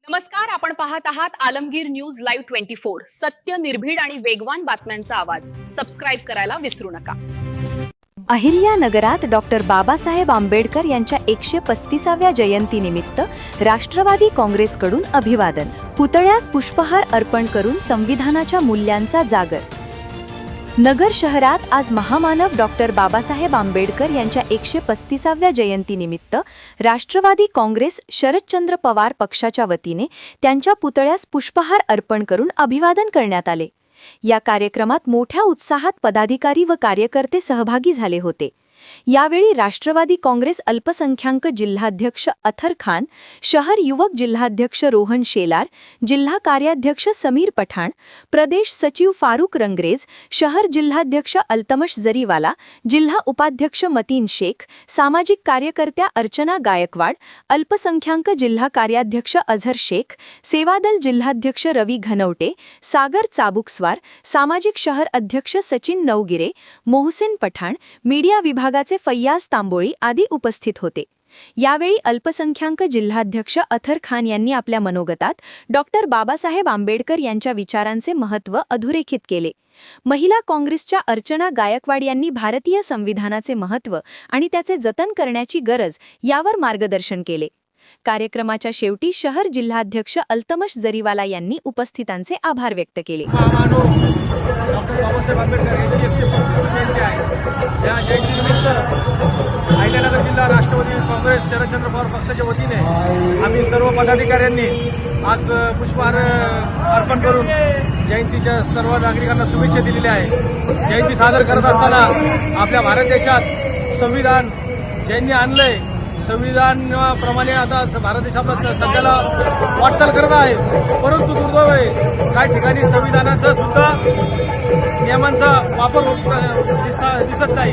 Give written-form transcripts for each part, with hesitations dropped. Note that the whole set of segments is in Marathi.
नमस्कार, आपण पाहत आहात आलमगीर न्यूज लाईव्ह 24। सत्य, निर्भीड आणि वेगवान बातम्यांचा आवाज। सबस्क्राइब करायला विसरू नका। अहिल्यानगरात डॉक्टर बाबासाहेब आंबेडकर यांच्या 135व्या जयंतीनिमित्त राष्ट्रवादी काँग्रेसकडून अभिवादन, पुतळ्यास पुष्पहार अर्पण करून संविधानाच्या मूल्यांचा जागर। नगर शहरात आज महामानव डॉक्टर बाबासाहेब आंबेडकर यांच्या 135व्या जयंतीनिमित्त राष्ट्रवादी काँग्रेस शरदचंद्र पवार पक्षाच्या वतीने त्यांच्या पुतळ्यास पुष्पहार अर्पण करून अभिवादन करण्यात आले। या कार्यक्रमात मोठ्या उत्साहात पदाधिकारी व कार्यकर्ते सहभागी झाले होते। यावेळी राष्ट्रवादी काँग्रेस अल्पसंख्याक जिल्हाध्यक्ष अथर खान, शहर युवक जिल्हाध्यक्ष रोहन शेलार, जिल्हा कार्याध्यक्ष समीर पठाण, प्रदेश सचिव फारूक रंगरेज, शहर जिल्हाध्यक्ष अल्तमश जरीवाला, जिल्हा उपाध्यक्ष मतीन शेख, सामाजिक कार्यकर्त्या अर्चना गायकवाड, अल्पसंख्याक जिल्हा कार्याध्यक्ष अझर शेख, सेवादल जिल्हाध्यक्ष रवी घनवटे, सागर चाबुकस्वार, सामाजिक शहर अध्यक्ष सचिन नवगिरे, मोहसिन पठाण, मीडिया विभागाचे फैयाज तांबोळी आदी उपस्थित होते। यावेळी अल्पसंख्याक जिल्हाध्यक्ष अथर खान यांनी आपल्या मनोगतात डॉक्टर बाबासाहेब आंबेडकर यांच्या विचारांचे महत्त्व अधोरेखित केले। महिला काँग्रेसच्या अर्चना गायकवाड यांनी भारतीय संविधानाचे महत्त्व आणि त्याचे जतन करण्याची गरज यावर मार्गदर्शन केले। कार्यक्रमाच्या शेवटी शहर जिल्हाध्यक्ष अल्तमश जरीवाला यांनी उपस्थितांचे आभार व्यक्त केले। डॉक्टर बाबासाहेब आंबेडकर यांची 135वी जयंती आहे। या जयंतीनिमित्त अहिल्यानगर जिल्हा राष्ट्रवादी काँग्रेस शरदचंद्र पवार पक्षाच्या वतीने आम्ही सर्व पदाधिकाऱ्यांनी आज पुष्पहार अर्पण करून जयंतीच्या सर्व नागरिकांना शुभेच्छा दिलेल्या आहे। जयंती सादर करत असताना आपल्या भारत देशात संविधान ज्यांनी आणलंय, संविधानाप्रमाणे आता भारत देश आपला सध्याला वाटचाल करत आहे, परंतु दुर्दैव आहे काही ठिकाणी संविधानाचा सुद्धा नियमांचा वापर दिसत नाही।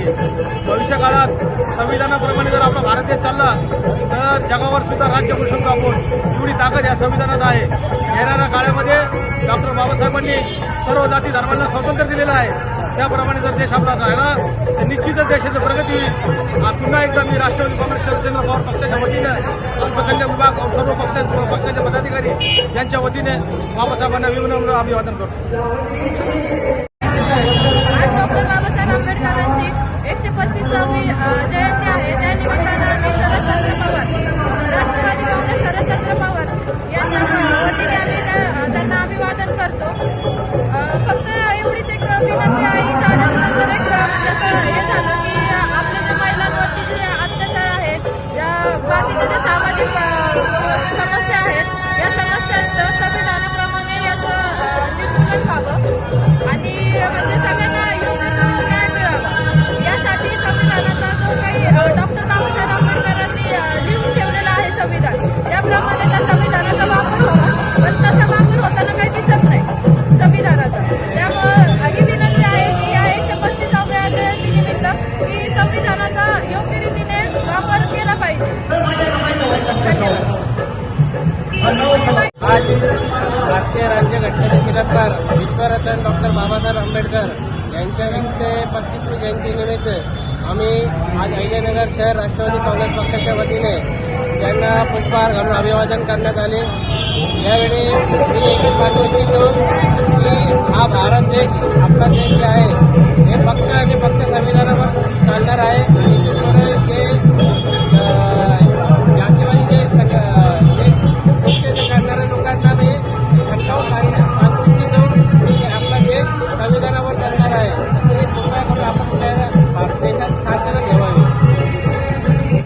भविष्यकाळात संविधानाप्रमाणे जर आपला भारत देश चालला तर जगावर सुद्धा राज्य करू शकतो आपण, एवढी ताकद या संविधानात आहे। येणाऱ्या काळामध्ये डॉक्टर बाबासाहेबांनी सर्व जाती धर्मांना स्वातंत्र्य दिलेलं आहे, त्याप्रमाणे जर देश आपला राहिला तर निश्चितच देशाची प्रगती होईल। पुन्हा एकदा मी राष्ट्रवादी काँग्रेस शरदचंद्र पवार पक्षाच्या वतीने अल्पसंख्याक विभाग सर्व पक्षाचे पदाधिकारी यांच्या वतीने बाबासाहेबांना विनम्र अभिवादन करतो। आज डॉक्टर बाबासाहेब आंबेडकरांची 135वी जयंती आहे। त्या निमित्तानं आम्ही शरदचंद्र पवार, राष्ट्रवादी काँग्रेस शरदचंद्र पवार यांच्या वतीने आम्ही त्यांना अभिवादन करतो। फक्त एवढीच एक विनंती आहे की जर एक हे झालं की आपल्या ज्या महिलांवरती जे अत्याचार आहेत, या बाकीच्या ज्या सामाजिक समस्या आहेत, या समस्यांचं संविधानाप्रमाणे याचं निर्मूलन व्हावं आणि म्हणजे सगळ्यांना योग्य तो न्याय मिळावा, यासाठी संविधानाचा जो काही डॉक्टर बाबासाहेब आंबेडकरांनी लिहून ठेवलेला आहे संविधान, त्याप्रमाणे त्या संविधानाचा वापर व्हावा, पण तसा वापर होताना काही दिसत नाही संविधानाचा। त्यामुळं ही विनंती आहे की या 135व्या जयंतीनिमित्त की संविधानाचा योग्य रीतीने वापर केला पाहिजे। आज भारतीय राज्यघटनेचे शिरस्कार विश्वरत्न डॉक्टर बाबासाहेब आंबेडकर यांच्या 135वी जयंतीनिमित्त आम्ही आज अहिल्यानगर शहर राष्ट्रवादी काँग्रेस पक्षाच्या वतीने त्यांना पुष्पहार घालून अभिवादन करण्यात आले। यावेळी मी एकच सांगू इच्छितो की हा भारत देश, आपला देश जे आहे हे फक्त आणि फक्त संविधानावर चालणार आहे आणि जे जातीवादी जे करणाऱ्या लोकांना मी धमकावून